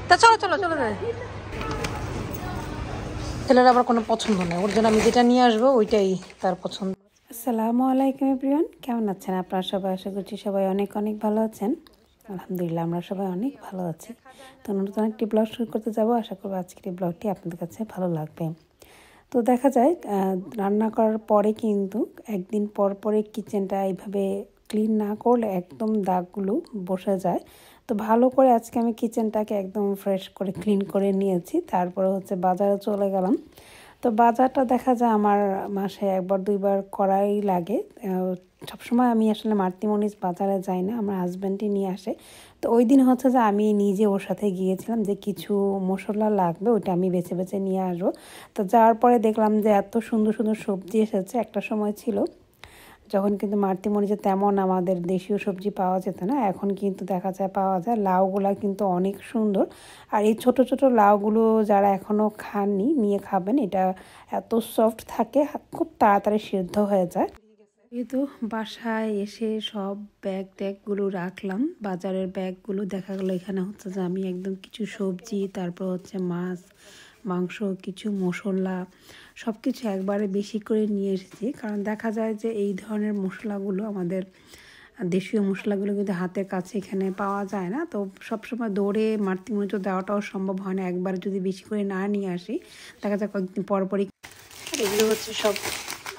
তা চলো চলো চলো যাই। ছেলের আবার কোনো পছন্দ নেই, ওর জন্য আমি যেটা নিয়ে আসবো ওইটাই তার পছন্দ। আসসালামু আলাইকুম এভরিওয়ান, কেমন আছেন আপনারা সবাই? আশা করছি সবাই অনেক অনেক ভালো আছেন। আলহামদুলিল্লাহ আমরা সবাই অনেক ভালো আছি। তো নতুন একটি ব্লগ শুরু করতে যাব, আশা করব আজকের এই ব্লগটি আপনাদের কাছে ভালো লাগবে। তো দেখা যায় রান্না করার পরে কিন্তু একদিন পর পরে কিচেনটা এইভাবে ক্লিন না করলে একদম দাগগুলো বসে যায়। তো ভালো করে আজকে আমি কিচেনটাকে একদম ফ্রেশ করে ক্লিন করে নিয়েছি। তারপরে হচ্ছে বাজারে চলে গেলাম। তো বাজারটা দেখা যায় আমার মাসে একবার দুইবার করাই লাগে। সবসময় আমি আসলে মাতৃমণিজ বাজারে যাই না, আমার হাজব্যান্ডই নিয়ে আসে। তো ওই দিন হচ্ছে যে আমি নিজে ওর সাথে গিয়েছিলাম, যে কিছু মশলা লাগবে ওইটা আমি বেছে বেছে নিয়ে আসবো। তো যাওয়ার পরে দেখলাম যে এত সুন্দর সুন্দর সবজি এসেছে। একটা সময় ছিল যখন কিন্তু মাতৃমণিজে তেমন আমাদের দেশীয় সবজি পাওয়া যেত না, এখন কিন্তু দেখা যায় পাওয়া যায়। লাউগুলা কিন্তু অনেক সুন্দর, আর এই ছোট ছোট লাউগুলো যারা এখনও খাননি নিয়ে খাবেন। এটা এত সফট থাকে, খুব তাড়াতাড়ি সিদ্ধ হয়ে যায়। এই তো বাসায় এসে সব ব্যাগ ট্যাগগুলো রাখলাম, বাজারের ব্যাগগুলো। দেখা গেলো এখানে হচ্ছে যে আমি একদম কিছু সবজি, তারপর হচ্ছে মাছ মাংস, কিছু মশলা সব কিছু একবারে বেশি করে নিয়ে এসেছি। কারণ দেখা যায় যে এই ধরনের মশলাগুলো আমাদের দেশীয় মশলাগুলো কিন্তু হাতের কাছে এখানে পাওয়া যায় না। তো সবসময় দৌড়ে মাতৃমণিজ দেওয়াটাও সম্ভব হয় না। একবার যদি বেশি করে না নিয়ে আসি, দেখা যায় কয়েকদিন পরপরই। এগুলো হচ্ছে সব,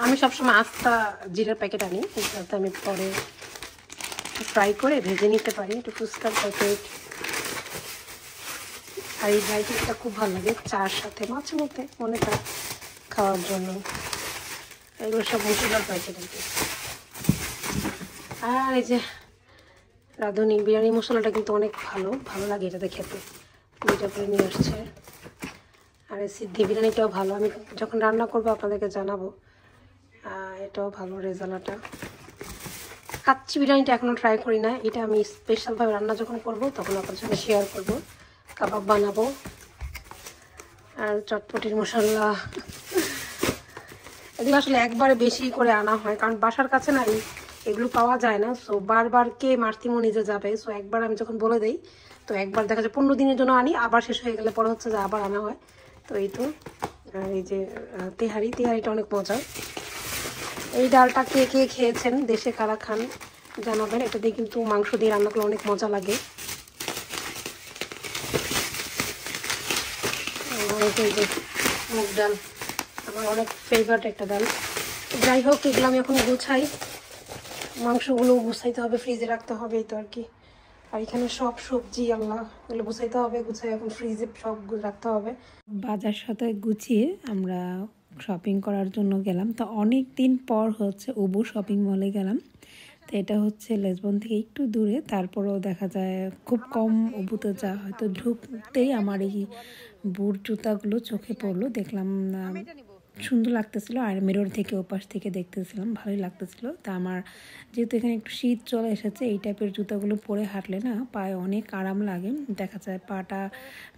আমি সবসময় আস্তা জিরার প্যাকেট আনি, যাতে আমি পরে ফ্রাই করে ভেজে নিতে পারি। একটু ফুচকার প্যাকেট। আর এই ভ্যারাইটিটা খুব ভালো লাগে চার সাথে মাঝে মধ্যে মনে হয় খাওয়ার জন্য। এগুলো সব মশলার প্যাকেট আর কি। আর এই যে রাঁধুনি বিরিয়ানি মশলাটা কিন্তু অনেক ভালো ভালো লাগে এটাতে খেতে, দুইটা করে নিয়ে আসছে। আর এই সিদ্ধি বিরিয়ানিটাও ভালো, আমি যখন রান্না করবো আপনাদেরকে জানাবো। এটাও ভালো রেজাল্টটা। কাচ্চি বিরিয়ানিটা এখনও ট্রাই করি না, এটা আমি স্পেশালভাবে রান্না যখন করব তখন আপনার সাথে শেয়ার করব। কাবাব বানাবো। আর চটপটির মশলা এগুলো আসলে একবারে বেশি করে আনা হয়, কারণ বাসার কাছে না এগুলো পাওয়া যায় না। সো বারবার কে মাতৃমণিজে যাবে, সো একবার আমি যখন বলে দিই, তো একবার দেখা যায় 15 দিনের জন্য আনি, আবার শেষ হয়ে গেলে পরে হচ্ছে যে আবার আনা হয়। তো এই তো এই যে তেহারিটা অনেক মজা। এই ডালটা কে কে খেয়েছেন, দেশে কারা খান জানাবেন। এটা দিয়ে কিন্তু মাংস দিয়ে রান্না করলে অনেক মজা লাগে। এই যে মুগ ডাল আমার অনেক ফেভারিট একটা ডাল। যাই হোক, এগুলো আমি এখন গুছাই, মাংসগুলো গুছাইতে হবে, ফ্রিজে রাখতে হবে, এই তো আর কি। আর এখানে সব সবজি আল্লাহ এগুলো গুছাইতে হবে, গুছাই এখন ফ্রিজে সব রাখতে হবে। বাজার সাথে গুছিয়ে আমরা শপিং করার জন্য গেলাম। তো অনেক দিন পর হচ্ছে উবু শপিং মলে গেলাম। তো এটা হচ্ছে লেসবন থেকে একটু দূরে, তারপরেও দেখা যায় খুব কম উবুতে যাওয়া হয়। তো ঢুকতেই আমার এই বুট জুতাগুলো চোখে পড়লো, দেখলাম সুন্দর লাগতেছিল। আর মিরর থেকে ওপাশ থেকে দেখতেছিলাম, ভালোই লাগতেছিল। তা আমার যেহেতু এখানে একটু শীত চলে এসেছে, এই টাইপের জুতাগুলো পরে হাঁটলে না পায়ে অনেক আরাম লাগে। দেখা যায় পাটা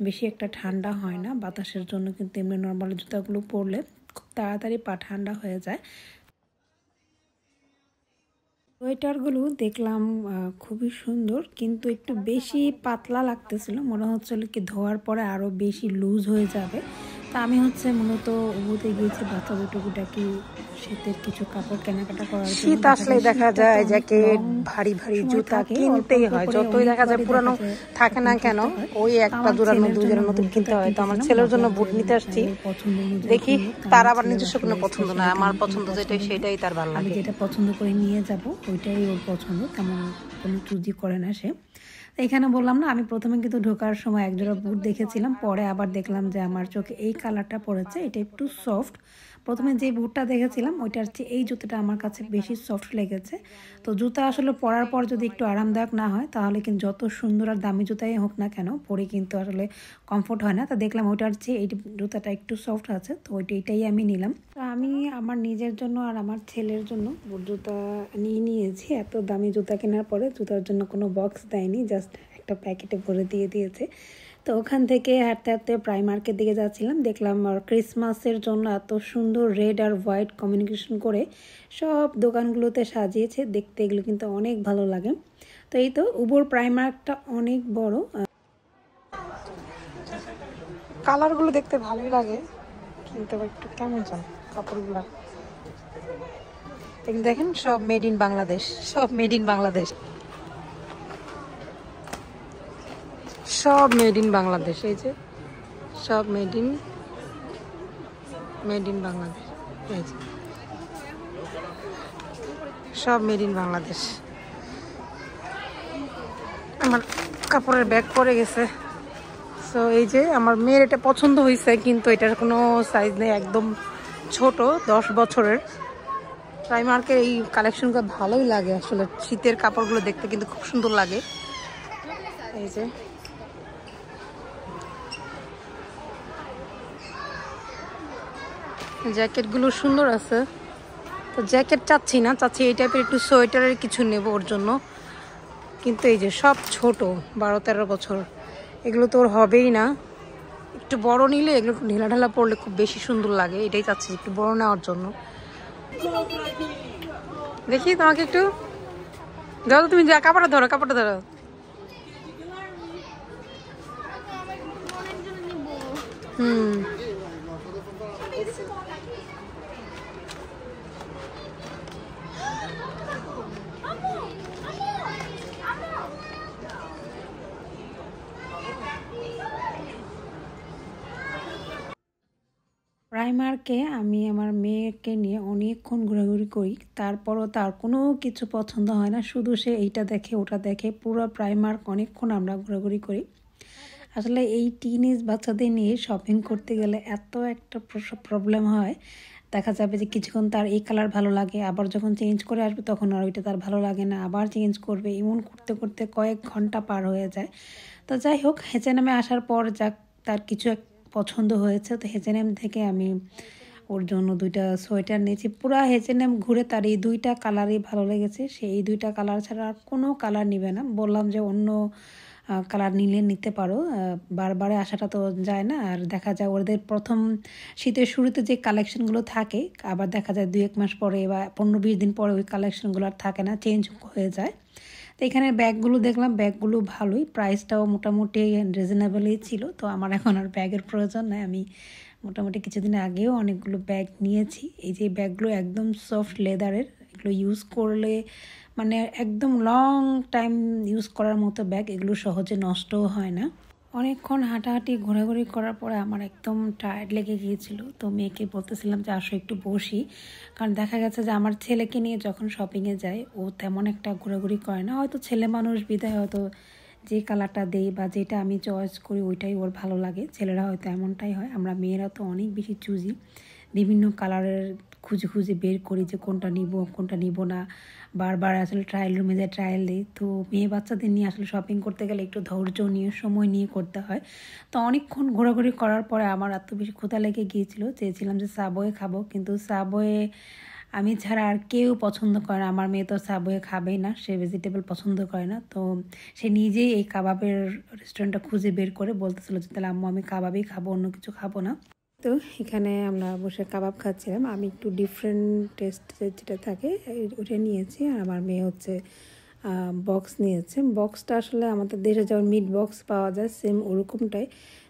বেশি একটা ঠান্ডা হয় না বাতাসের জন্য, কিন্তু এমনি নর্মাল জুতাগুলো পরলে খুব তাড়াতাড়ি পা ঠান্ডা হয়ে যায়। সোয়েটারগুলো দেখলাম খুবই সুন্দর, কিন্তু একটু বেশি পাতলা লাগতেছিল, মনে হচ্ছিল কি ধোয়ার পরে আরও বেশি লুজ হয়ে যাবে। তা আমি হচ্ছে মূলত উবুতে গিয়েছি বাচ্চাদের টুকিটাকি শীতের কিছু কাপড় কেনাকাটা করার জন্য। শীত আসলে দেখা যায় জ্যাকেট ভারী ভারী জুতা কিনতেই হয়, যতই দেখা যায় পুরানো থাকে না কেন, ওই একটা জোড়া দুই জোড়া নতুন কিনতে হয়। তো আমার ছেলের জন্য বুট নিতে আসছি, দেখি তার আবার নিজস্ব কোনো পছন্দ না, আমার পছন্দ যেটাই সেটাই তার ভালো লাগে। আমি যেটা পছন্দ করে নিয়ে যাব ওইটাই ওর পছন্দ, তেমন কোনো চুজি করে না সে। এখানে বললাম না, আমি প্রথমে কিন্তু ঢোকার সময় একজোড়া বুট দেখেছিলাম, পরে আবার দেখলাম যে আমার চোখে এই কালারটা পড়েছে, এটা একটু সফট। প্রথমে যে বুটটা দেখেছিলাম ওইটার চেয়ে এই জুতোটা আমার কাছে বেশি সফট লেগেছে। তো জুতা আসলে পরার পর যদি একটু আরামদায়ক না হয়, তাহলে কিন্তু যত সুন্দর আর দামি জুতাই হোক না কেন, পরে কিন্তু আসলে কমফোর্ট হয় না। তো দেখলাম ওইটার চেয়ে এই জুতাটা একটু সফট আছে, তো এটাই আমি নিলাম। তো আমি আমার নিজের জন্য আর আমার ছেলের জন্য বুট জুতা নিয়ে নিয়েছি। এত দামি জুতা কেনার পরে জুতার জন্য কোনো বক্স দেয়নি, জাস্ট একটা প্যাকেটে ভরে দিয়ে দিয়েছে। তো ওখান থেকে হাঁটতে হাঁটতে প্রাইমার্কের দিকে যাচ্ছিলাম, দেখলাম আর ক্রিসমাসের জন্য এত সুন্দর রেড আর হোয়াইট কমিউনিকেশন করে সব দোকানগুলোতে সাজিয়েছে, দেখতে এগুলো কিন্তু অনেক ভালো লাগে। তো এই তো উবুর প্রাইমার্কটা অনেক বড়। কালারগুলো দেখতে ভালোই লাগে, কিন্তু একটু কেমন জানো কাপড়গুলো। এগুলো দেখেন সব মেড ইন বাংলাদেশ, সব মেড ইন বাংলাদেশ, সব মেড ইন বাংলাদেশ। এই যে সব মেড ইন বাংলাদেশ, এই যে সব মেড ইন বাংলাদেশ। আমার কাপড়ের ব্যাগ পরে গেছে। সো এই যে আমার মেয়ের এটা পছন্দ হয়েছে, কিন্তু এটার কোনো সাইজ নেই, একদম ছোট, 10 বছরের। প্রাইমার্কের এই কালেকশনগুলো ভালোই লাগে আসলে, শীতের কাপড়গুলো দেখতে কিন্তু খুব সুন্দর লাগে। এই যে জ্যাকেটগুলো সুন্দর আছে, তো জ্যাকেট চাচ্ছি না, চাচ্ছি এই টাইপের একটু সোয়েটারের কিছু নেব ওর জন্য। কিন্তু এই যে সব ছোট, 12-13 বছর, এগুলো তো ওর হবেই না। একটু বড় নিলে এগুলো ঢিলা ঢালা পরলে খুব বেশি সুন্দর লাগে, এটাই চাচ্ছি একটু বড় নেওয়ার জন্য। দেখি তোমাকে একটু দাও, তুমি যা কাপড়টা ধরো, কাপড়টা ধরো। প্রাইমার্কে আমি আমার মেয়েকে নিয়ে অনেকক্ষণ ঘোরাঘুরি করি, তারপরও তার কোনো কিছু পছন্দ হয় না, শুধু সে এইটা দেখে ওটা দেখে। পুরো প্রাইমার্ক অনেকক্ষণ আমরা ঘোরাঘুরি করি। আসলে এই টিনেজ বাচ্চাদের নিয়ে শপিং করতে গেলে এত একটা প্রবলেম হয়, দেখা যাবে যে কিছুক্ষণ তার এই কালার ভালো লাগে, আবার যখন চেঞ্জ করে আসবে তখন আর ওইটা তার ভালো লাগে না, আবার চেঞ্জ করবে, এমন করতে করতে কয়েক ঘন্টা পার হয়ে যায়। তো যাই হোক, H&M-এ আসার পর যাক তার কিছু এক পছন্দ হয়েছে, তো H&M থেকে আমি ওর জন্য 2টা সোয়েটার নিয়েছি। পুরো H&M ঘুরে তার এই 2টা কালারই ভালো লেগেছে, সে এই 2টা কালার ছাড়া আর কোনো কালার নিবে না। বললাম যে অন্য কালার নিলে নিতে পারো, বারবারে আসাটা তো যায় না। আর দেখা যায় ওদের প্রথম শীতের শুরুতে যে কালেকশনগুলো থাকে, আবার দেখা যায় 2-1 মাস পরে বা 15-20 দিন পরে ওই কালেকশনগুলো আর থাকে না, চেঞ্জ হয়ে যায়। তো এখানে ব্যাগগুলো দেখলাম, ব্যাগগুলো ভালোই, প্রাইসটাও মোটামুটি রিজনেবলই ছিল। তো আমার এখন আর ব্যাগের প্রয়োজন নেই, আমি মোটামুটি কিছুদিন আগেও অনেকগুলো ব্যাগ নিয়েছি। এই যে ব্যাগগুলো একদম সফট লেদারের, এগুলো ইউজ করলে মানে একদম লং টাইম ইউজ করার মতো ব্যাগ, এগুলো সহজে নষ্টও হয় না। অনেকক্ষণ হাঁটাহাঁটি ঘোরাঘুরি করার পরে আমার একদম টায়ার্ড লেগে গিয়েছিল, তো মেয়েকে বলতেছিলাম যে আসো একটু বসি, কারণ দেখা গেছে যে আমার ছেলেকে নিয়ে যখন শপিংয়ে যায় ও তেমন একটা ঘোরাঘুরি করে না, হয়তো ছেলে মানুষ বিধায় হয়তো যে কালারটা দেই বা যেটা আমি চয়েস করি ওইটাই ওর ভালো লাগে, ছেলেরা হয়তো এমনটাই হয়। আমরা মেয়েরা তো অনেক বেশি চুজি, বিভিন্ন কালারের খুঁজে খুঁজে বের করি যে কোনটা নিব কোনটা নিব না, বারবার আসলে ট্রায়াল রুমে যায় ট্রায়াল দিই। তো মেয়ে বাচ্চাদের নিয়ে আসলে শপিং করতে গেলে একটু ধৈর্য নিয়ে সময় নিয়ে করতে হয়। তো অনেকক্ষণ ঘোরাঘুরি করার পরে আমার এত বেশি ক্ষুধা লেগে গিয়েছিল, চেয়েছিলাম যে সাবওয়ে খাবো, কিন্তু সাবওয়ে আমি ছাড়া আর কেউ পছন্দ করে না। আমার মেয়ে তো সাবওয়ে খাবেই না, সে ভেজিটেবল পছন্দ করে না। তো সে নিজেই এই কাবাবের রেস্টুরেন্টটা খুঁজে বের করে বলতেছিল যে তাহলে আম্মু আমি কাবাবই খাবো, অন্য কিছু খাবো না। তো এখানে আমরা বসে কাবাব খাচ্ছিলাম, আমি একটু ডিফারেন্ট টেস্ট যেটা থাকে ওটা নিয়েছি, আর আমার মেয়ে হচ্ছে বক্স নিয়েছে। বক্সটা আসলে আমাদের দেশে যেমন মিট বক্স পাওয়া যায় সেম ওরকমটাই।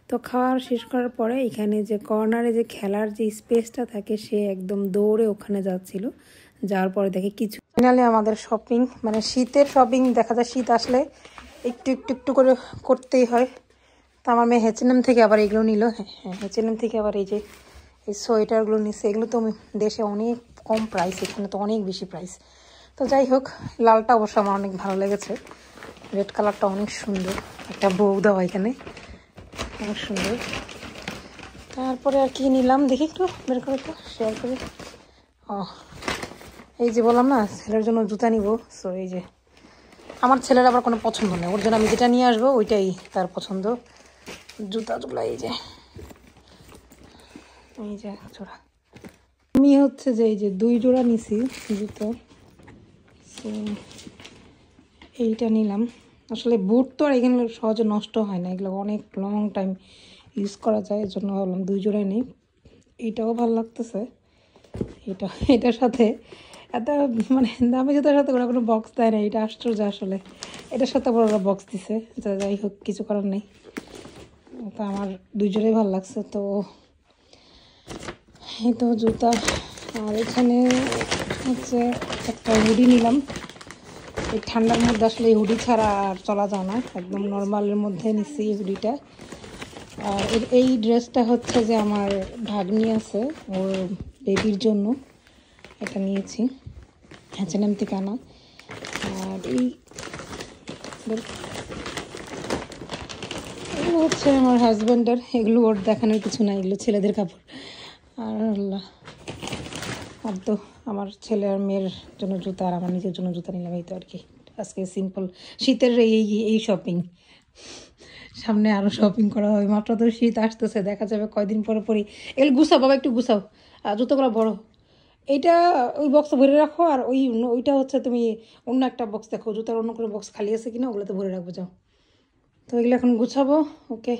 তো খাওয়ার শেষ করার পরে এখানে যে কর্নারে যে খেলার যে স্পেসটা থাকে, সে একদম দৌড়ে ওখানে যাচ্ছিল, যাওয়ার পরে দেখে কিছু। ফাইনালি আমাদের শপিং, মানে শীতের শপিং, দেখা যায় শীত আসলে একটু একটু একটু করে করতেই হয়। তো আমার মেয়ে H&M থেকে আবার এগুলো নিল, হ্যাঁ H&M থেকে আবার এই যে এই সোয়েটারগুলো নিচ্ছে, এগুলো তো দেশে অনেক কম প্রাইস, এখানে তো অনেক বেশি প্রাইস। তো যাই হোক, লালটা অবশ্য আমার অনেক ভালো লেগেছে, রেড কালারটা অনেক সুন্দর, একটা বউ দেওয়া এখানে, অনেক সুন্দর। তারপরে আর কি নিলাম দেখি একটু বের করে তো শেয়ার করি। এই যে বললাম না ছেলের জন্য জুতা নিব, সো এই যে আমার ছেলের আবার কোনো পছন্দ নেই, ওর জন্য আমি যেটা নিয়ে আসবো ওইটাই তার পছন্দ। জুতাগুলো এই যে জোড়া, আমি হচ্ছে যে এই যে 2 জোড়া নিছি জুতো, এইটা নিলাম। আসলে বুট তো আর এখানে সহজে নষ্ট হয় না, এগুলো অনেক লং টাইম ইউজ করা যায়, এর জন্য ভাবলাম 2 জোড়াই নেই। এইটাও ভালো লাগতেছে, এটার সাথে এত মানে দামি জুতার সাথে ওরা কোনো বক্স দেয় না, এটা আশ্চর্য আসলে। এটার সাথে ওরা বক্স দিছে, যাই হোক কিছু করার নেই। তো আমার দুজনেই ভালো লাগছে। তো এই তো জুতা। আর এখানে হচ্ছে একটা হুডি নিলাম। এই ঠান্ডার মধ্যে আসলে এই হুডি ছাড়া আর চলা যায় না, একদম নর্মালের মধ্যে নিচ্ছি এই হুডিটা। আর এই ড্রেসটা হচ্ছে যে আমার ভাগ্নি আছে, ওর বেবির জন্য এটা নিয়েছি H&M থেকে আনা। আর এগুলো হচ্ছে আমার হাজব্যান্ডের, এগুলো ওর দেখানোর কিছু না, এগুলো ছেলেদের কাপড়। আর তো আমার ছেলে আর মেয়ের জন্য জুতা, আর আমার নিজের জন্য জুতা নিলাম। এই তো আর কি, আজকে সিম্পল শীতের এই শপিং। সামনে আরও শপিং করা হবে, মাত্র তো শীত আসতেছে, দেখা যাবে কয়দিন পরে পরই। এগুলো গুছাও বাবা, একটু গুছাও, জুতোগুলো বড়। এইটা ওই বক্সে ভরে রাখো, আর ওইটা হচ্ছে তুমি অন্য একটা বক্স দেখো, জুতার অন্য কোনো বক্স খালি আছে কিনা, ওগুলোতে ভরে রাখবো যাও। তো এগুলো এখন গুছাবো। ওকে।